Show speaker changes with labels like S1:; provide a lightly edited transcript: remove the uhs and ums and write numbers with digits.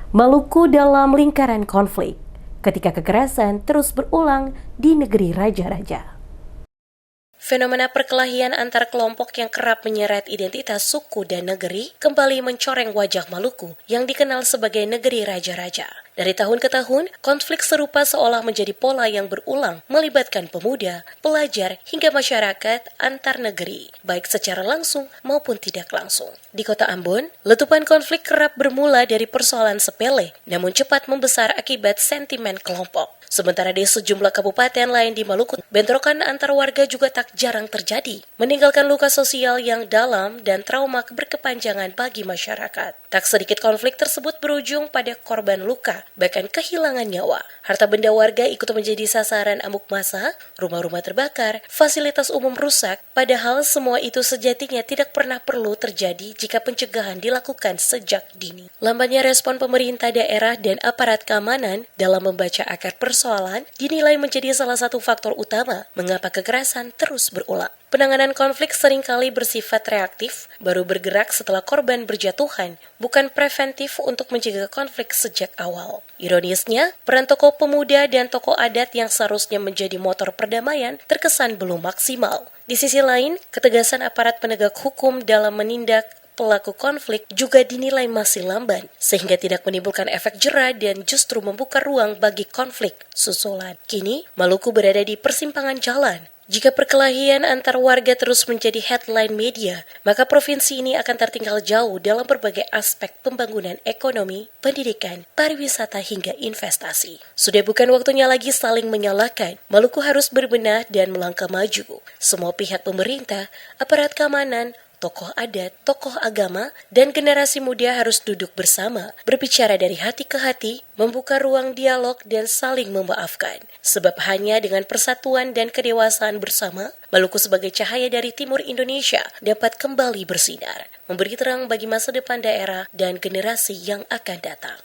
S1: Maluku dalam lingkaran konflik ketika kekerasan terus berulang di negeri raja-raja. Fenomena perkelahian antar kelompok yang kerap menyeret identitas suku dan negeri kembali mencoreng wajah Maluku yang dikenal sebagai negeri raja-raja. Dari tahun ke tahun, konflik serupa seolah menjadi pola yang berulang, melibatkan pemuda, pelajar, hingga masyarakat antar negeri, baik secara langsung maupun tidak langsung. Di kota Ambon, letupan konflik kerap bermula dari persoalan sepele, namun cepat membesar akibat sentimen kelompok. Sementara di sejumlah kabupaten lain di Maluku, bentrokan antar warga juga tak jarang terjadi, meninggalkan luka sosial yang dalam dan trauma berkepanjangan bagi masyarakat. Tak sedikit konflik tersebut berujung pada korban luka, bahkan kehilangan nyawa. Harta benda warga ikut menjadi sasaran amuk massa, rumah-rumah terbakar, fasilitas umum rusak, padahal semua itu sejatinya tidak pernah perlu terjadi jika pencegahan dilakukan sejak dini. Lambannya respon pemerintah daerah dan aparat keamanan dalam membaca akar persoalan dinilai menjadi salah satu faktor utama mengapa kekerasan terus berulang. Penanganan konflik seringkali bersifat reaktif, baru bergerak setelah korban berjatuhan, bukan preventif untuk mencegah konflik sejak awal. Ironisnya, peran tokoh pemuda dan tokoh adat yang seharusnya menjadi motor perdamaian terkesan belum maksimal. Di sisi lain, ketegasan aparat penegak hukum dalam menindak pelaku konflik juga dinilai masih lamban, sehingga tidak menimbulkan efek jera dan justru membuka ruang bagi konflik susulan. Kini, Maluku berada di persimpangan jalan. Jika perkelahian antar warga terus menjadi headline media, maka provinsi ini akan tertinggal jauh dalam berbagai aspek pembangunan ekonomi, pendidikan, pariwisata hingga investasi. Sudah bukan waktunya lagi saling menyalahkan. Maluku harus berbenah dan melangkah maju. Semua pihak pemerintah, aparat keamanan, tokoh adat, tokoh agama, dan generasi muda harus duduk bersama, berbicara dari hati ke hati, membuka ruang dialog dan saling memaafkan. Sebab hanya dengan persatuan dan kedewasaan bersama, Maluku sebagai cahaya dari timur Indonesia dapat kembali bersinar, memberi terang bagi masa depan daerah dan generasi yang akan datang.